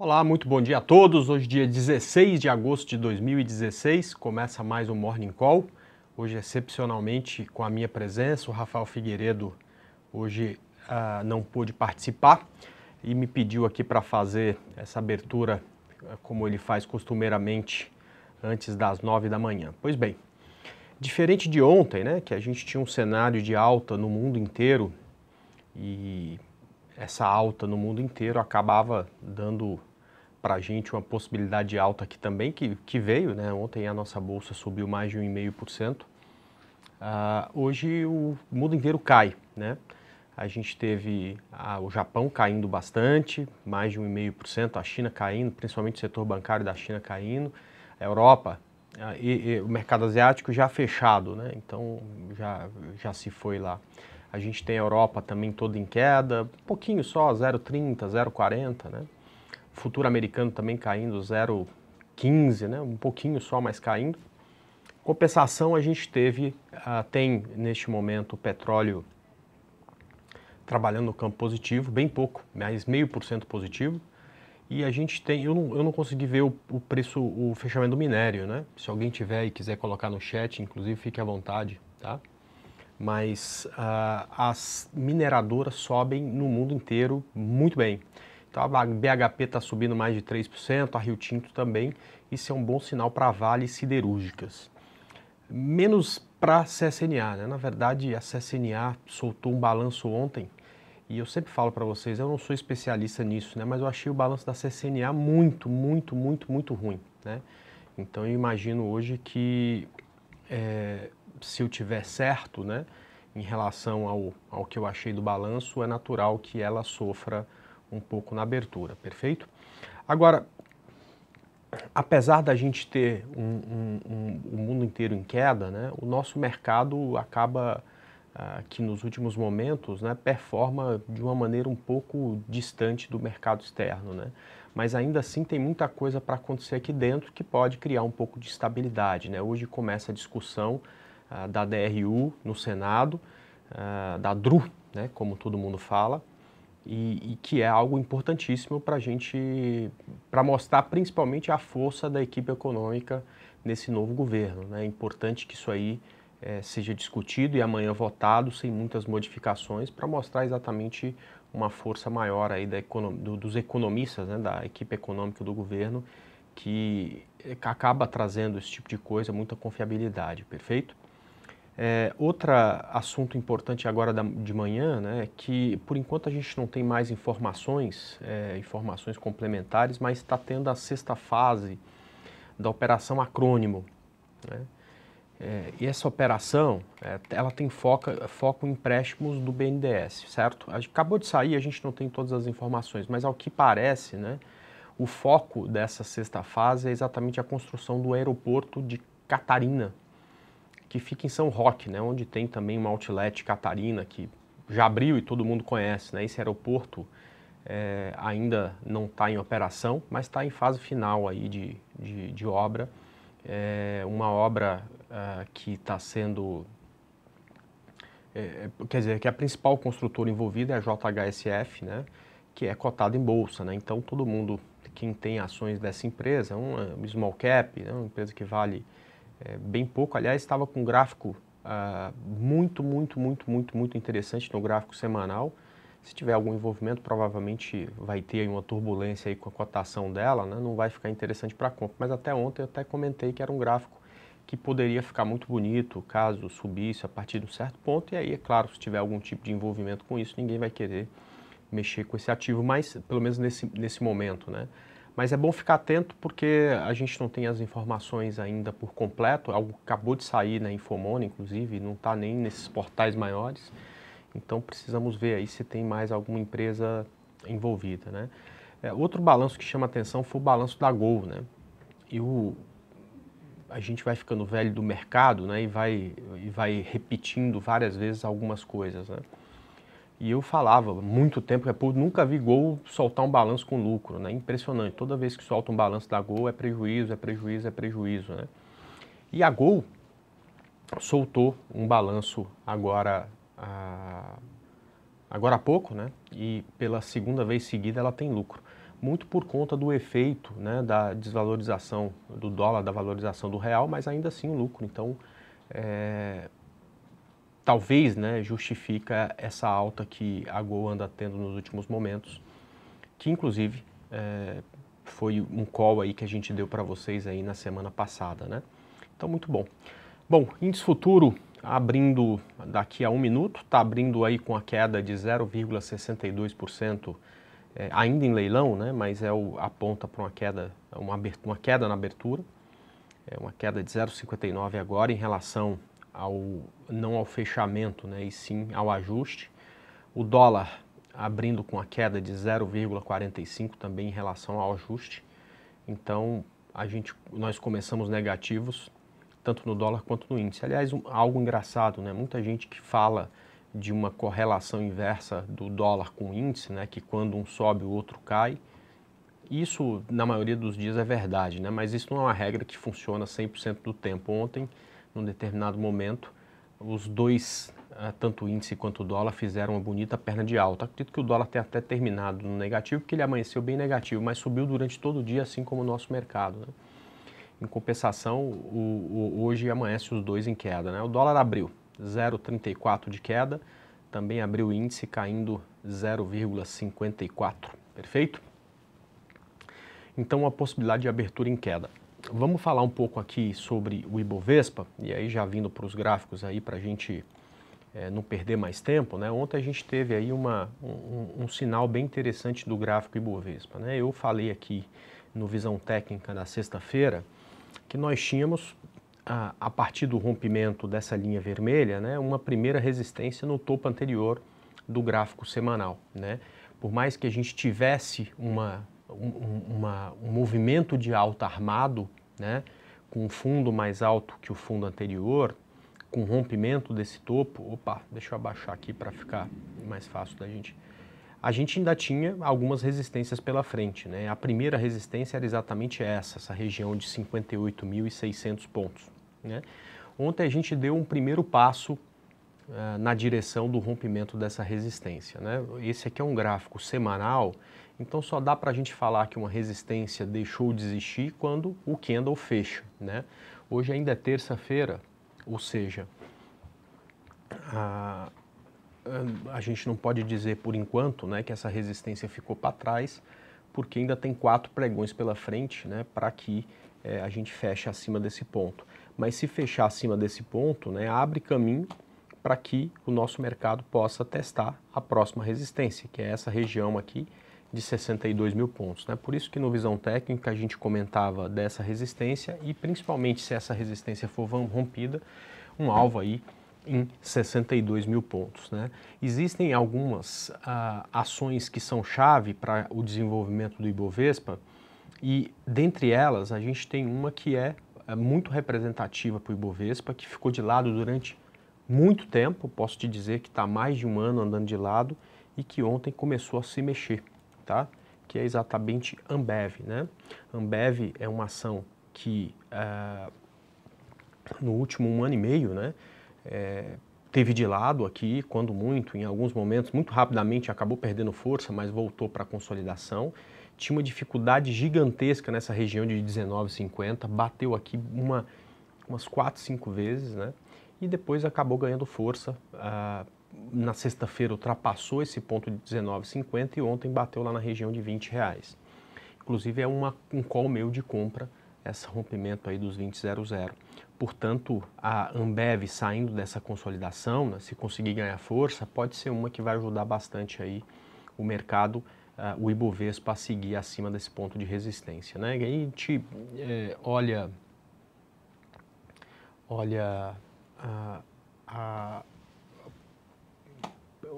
Olá, muito bom dia a todos. Hoje, dia 16 de agosto de 2016, começa mais um Morning Call. Hoje, excepcionalmente, com a minha presença, o Rafael Figueiredo hoje não pôde participar e me pediu aqui para fazer essa abertura, como ele faz costumeiramente, antes das 9 da manhã. Pois bem, diferente de ontem, né, que a gente tinha um cenário de alta no mundo inteiro e essa alta no mundo inteiro acabava dando para a gente uma possibilidade de alta aqui também, que veio, né? Ontem a nossa bolsa subiu mais de 1,5%. Hoje o mundo inteiro cai, né? A gente teve o Japão caindo bastante, mais de 1,5%, a China caindo, principalmente o setor bancário da China caindo, a Europa e o mercado asiático já fechado, né? Então já se foi lá. A gente tem a Europa também toda em queda, um pouquinho só, 0,30, 0,40, né? Futuro americano também caindo 0,15, né? Um pouquinho só, mas caindo. Compensação, a gente tem neste momento o petróleo trabalhando no campo positivo, bem pouco, mais 0,5% positivo. E a gente tem, eu não consegui ver o preço, o fechamento do minério, né? Se alguém tiver e quiser colocar no chat, inclusive, fique à vontade, tá? Mas as mineradoras sobem no mundo inteiro muito bem. Então a BHP está subindo mais de 3%, a Rio Tinto também. Isso é um bom sinal para vales siderúrgicas. Menos para a CSNA, né? Na verdade, a CSNA soltou um balanço ontem e eu sempre falo para vocês, eu não sou especialista nisso, né? Mas eu achei o balanço da CSNA muito ruim, né? Então eu imagino hoje que se eu tiver certo, né, em relação ao que eu achei do balanço, é natural que ela sofra um pouco na abertura, perfeito? Agora, apesar da gente ter o mundo inteiro em queda, né, o nosso mercado acaba, que nos últimos momentos, né, performa de uma maneira um pouco distante do mercado externo, né? Mas ainda assim tem muita coisa para acontecer aqui dentro que pode criar um pouco de estabilidade, né? Hoje começa a discussão da DRU no Senado, da DRU, né, como todo mundo fala, e que é algo importantíssimo para a gente, para mostrar principalmente a força da equipe econômica nesse novo governo, né? É importante que isso aí seja discutido e amanhã votado sem muitas modificações para mostrar exatamente uma força maior aí dos economistas, né, da equipe econômica do governo, que acaba trazendo esse tipo de coisa, muita confiabilidade, perfeito? Outro assunto importante agora de manhã, né, é que por enquanto a gente não tem mais informações complementares, mas está tendo a sexta fase da Operação Acrônimo, né? E essa operação, ela tem foco em empréstimos do BNDES, certo? Acabou de sair, a gente não tem todas as informações, mas ao que parece, né, o foco dessa sexta fase é exatamente a construção do aeroporto de Catarina, que fica em São Roque, né, onde tem também uma outlet Catarina, que já abriu e todo mundo conhece, né? Esse aeroporto ainda não está em operação, mas está em fase final aí de obra. Uma obra que está sendo... quer dizer, que a principal construtora envolvida é a JHSF, né, que é cotada em bolsa, né? Então todo mundo, quem tem ações dessa empresa, uma small cap, né, uma empresa que vale bem pouco. Aliás, estava com um gráfico muito interessante no gráfico semanal. Se tiver algum envolvimento, provavelmente vai ter aí uma turbulência aí com a cotação dela, né? Não vai ficar interessante para compra. Mas até ontem eu até comentei que era um gráfico que poderia ficar muito bonito caso subisse a partir de um certo ponto. E aí, é claro, se tiver algum tipo de envolvimento com isso, ninguém vai querer mexer com esse ativo, mas pelo menos nesse momento, né? Mas é bom ficar atento porque a gente não tem as informações ainda por completo, algo acabou de sair na Infomoney, inclusive, não está nem nesses portais maiores, então precisamos ver aí se tem mais alguma empresa envolvida, né? Outro balanço que chama atenção foi o balanço da Gol, né? E a gente vai ficando velho do mercado, né? E vai repetindo várias vezes algumas coisas, né? E eu falava muito tempo que nunca vi Gol soltar um balanço com lucro, né? Impressionante. Toda vez que solta um balanço da Gol é prejuízo, né? E a Gol soltou um balanço agora há pouco, né? E pela segunda vez seguida ela tem lucro. muito por conta do efeito, né, da desvalorização do dólar, da valorização do real, mas ainda assim um lucro. Então, talvez, né, justifica essa alta que a Gol anda tendo nos últimos momentos, que inclusive foi um call aí que a gente deu para vocês aí na semana passada, né? Então, muito bom. Bom, índice futuro abrindo daqui a 1 minuto, está abrindo aí com a queda de 0,62%, ainda em leilão, né? Mas aponta para uma queda na abertura, uma queda de 0,59 agora em relação não ao fechamento, né? E sim ao ajuste. O dólar abrindo com a queda de 0,45 também em relação ao ajuste. Então, nós começamos negativos, tanto no dólar quanto no índice. Aliás, algo engraçado, né? Muita gente que fala de uma correlação inversa do dólar com o índice, né? Que quando um sobe, o outro cai. Isso, na maioria dos dias, é verdade, né? Mas isso não é uma regra que funciona 100% do tempo. Ontem, num determinado momento, os dois, tanto o índice quanto o dólar, fizeram uma bonita perna de alta. Acredito que o dólar tenha até terminado no negativo, porque ele amanheceu bem negativo, mas subiu durante todo o dia, assim como o nosso mercado, né? Em compensação, hoje amanhece os dois em queda, né? O dólar abriu 0,34 de queda, também abriu o índice caindo 0,54, perfeito? Então, a possibilidade de abertura em queda. Vamos falar um pouco aqui sobre o Ibovespa, e aí já vindo para os gráficos aí para a gente não perder mais tempo, né? Ontem a gente teve aí um sinal bem interessante do gráfico Ibovespa, né? Eu falei aqui no Visão Técnica da sexta-feira que nós tínhamos, a partir do rompimento dessa linha vermelha, né, uma primeira resistência no topo anterior do gráfico semanal, né? Por mais que a gente tivesse um movimento de alta armado, né, com um fundo mais alto que o fundo anterior, com rompimento desse topo, deixa eu abaixar aqui para ficar mais fácil da gente. A gente ainda tinha algumas resistências pela frente, né? A primeira resistência era exatamente essa região de 58.600 pontos, né? Ontem a gente deu um primeiro passo na direção do rompimento dessa resistência, né? Esse aqui é um gráfico semanal, então só dá para a gente falar que uma resistência deixou de existir quando o candle fecha, né? Hoje ainda é terça-feira, ou seja, a gente não pode dizer por enquanto, né, que essa resistência ficou para trás, porque ainda tem 4 pregões pela frente, né, para que a gente feche acima desse ponto. Mas se fechar acima desse ponto, né, abre caminho para que o nosso mercado possa testar a próxima resistência, que é essa região aqui de 62 mil pontos, né? Por isso que no Visão Técnica a gente comentava dessa resistência e principalmente se essa resistência for rompida, um alvo aí em 62 mil pontos, né? Existem algumas ações que são chave para o desenvolvimento do Ibovespa e dentre elas a gente tem uma que é muito representativa para o Ibovespa, que ficou de lado durante muito tempo, posso te dizer que está mais de um ano andando de lado e que ontem começou a se mexer, tá? Que é exatamente Ambev, né? Ambev é uma ação que no último 1 ano e meio, né, teve de lado aqui, quando muito, em alguns momentos, muito rapidamente acabou perdendo força, mas voltou para a consolidação. Tinha uma dificuldade gigantesca nessa região de 19,50, bateu aqui umas 4, 5 vezes, né? E depois acabou ganhando força. Na sexta-feira ultrapassou esse ponto de 19,50 e ontem bateu lá na região de R$20. Inclusive é um call meu de compra, esse rompimento aí dos 20,00. Portanto, a Ambev saindo dessa consolidação, né, se conseguir ganhar força, pode ser uma que vai ajudar bastante aí o mercado, o Ibovespa, a seguir acima desse ponto de resistência, né? E aí a gente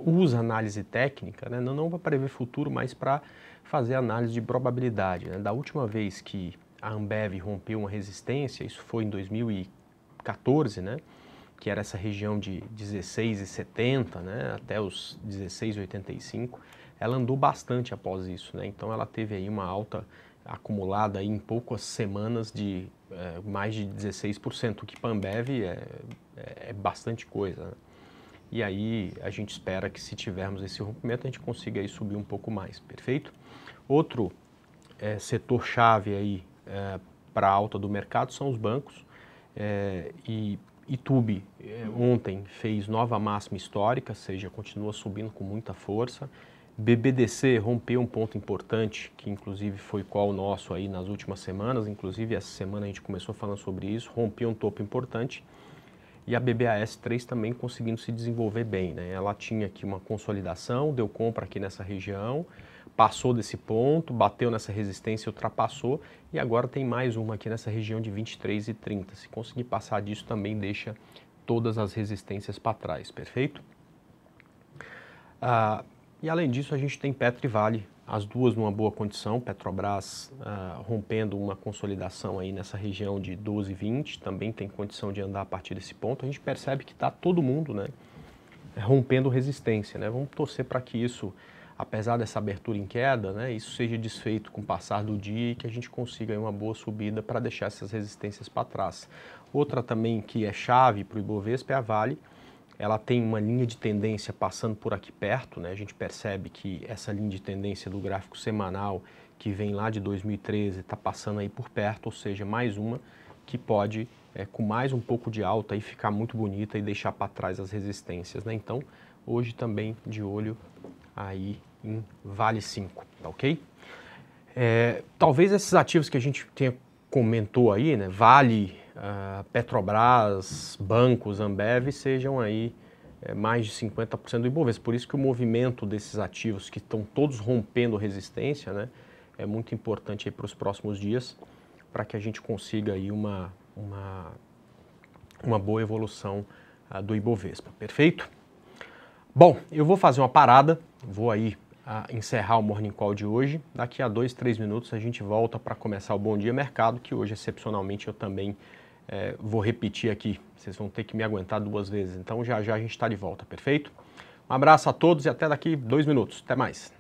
usa análise técnica, né, não para prever futuro, mas para fazer análise de probabilidade, né? Da última vez que a Ambev rompeu uma resistência, isso foi em 2014, né, que era essa região de 16,70, né, até os 16,85, ela andou bastante após isso, né? Então ela teve aí uma alta acumulada aí em poucas semanas de mais de 16%, o que para a Ambev é bastante coisa, né? E aí a gente espera que se tivermos esse rompimento a gente consiga aí subir um pouco mais, perfeito? Outro setor-chave aí para a alta do mercado são os bancos. E Itubi ontem fez nova máxima histórica, ou seja, continua subindo com muita força. BBDC rompeu um ponto importante, que inclusive foi qual nosso aí nas últimas semanas, inclusive essa semana a gente começou falando sobre isso, rompeu um topo importante. E a BBAS3 também conseguindo se desenvolver bem, né? Ela tinha aqui uma consolidação, deu compra aqui nessa região, passou desse ponto, bateu nessa resistência, ultrapassou e agora tem mais uma aqui nessa região de 23,30. Se conseguir passar disso também deixa todas as resistências para trás, perfeito? E além disso a gente tem Petro e Vale, as duas numa boa condição, Petrobras rompendo uma consolidação aí nessa região de 12,20, também tem condição de andar a partir desse ponto. A gente percebe que está todo mundo, né, rompendo resistência, né? Vamos torcer para que isso, apesar dessa abertura em queda, né, isso seja desfeito com o passar do dia e que a gente consiga aí uma boa subida para deixar essas resistências para trás. Outra também que é chave para o Ibovespa é a Vale. Ela tem uma linha de tendência passando por aqui perto, né? A gente percebe que essa linha de tendência do gráfico semanal, que vem lá de 2013, está passando aí por perto, ou seja, mais uma que pode, com mais um pouco de alta, aí ficar muito bonita e deixar para trás as resistências, né? Então, hoje também de olho aí em Vale 5, tá ok? Talvez esses ativos que a gente comentou aí, né? Vale, Petrobras, bancos, Ambev, sejam aí mais de 50% do Ibovespa. Por isso que o movimento desses ativos que estão todos rompendo resistência, né, é muito importante para os próximos dias, para que a gente consiga aí uma boa evolução do Ibovespa. Perfeito? Bom, eu vou fazer uma parada, vou aí encerrar o Morning Call de hoje. Daqui a 2, 3 minutos a gente volta para começar o Bom Dia Mercado, que hoje, excepcionalmente, eu também vou repetir aqui. Vocês vão ter que me aguentar 2 vezes. Então, já já a gente está de volta, perfeito? Um abraço a todos e até daqui 2 minutos. Até mais.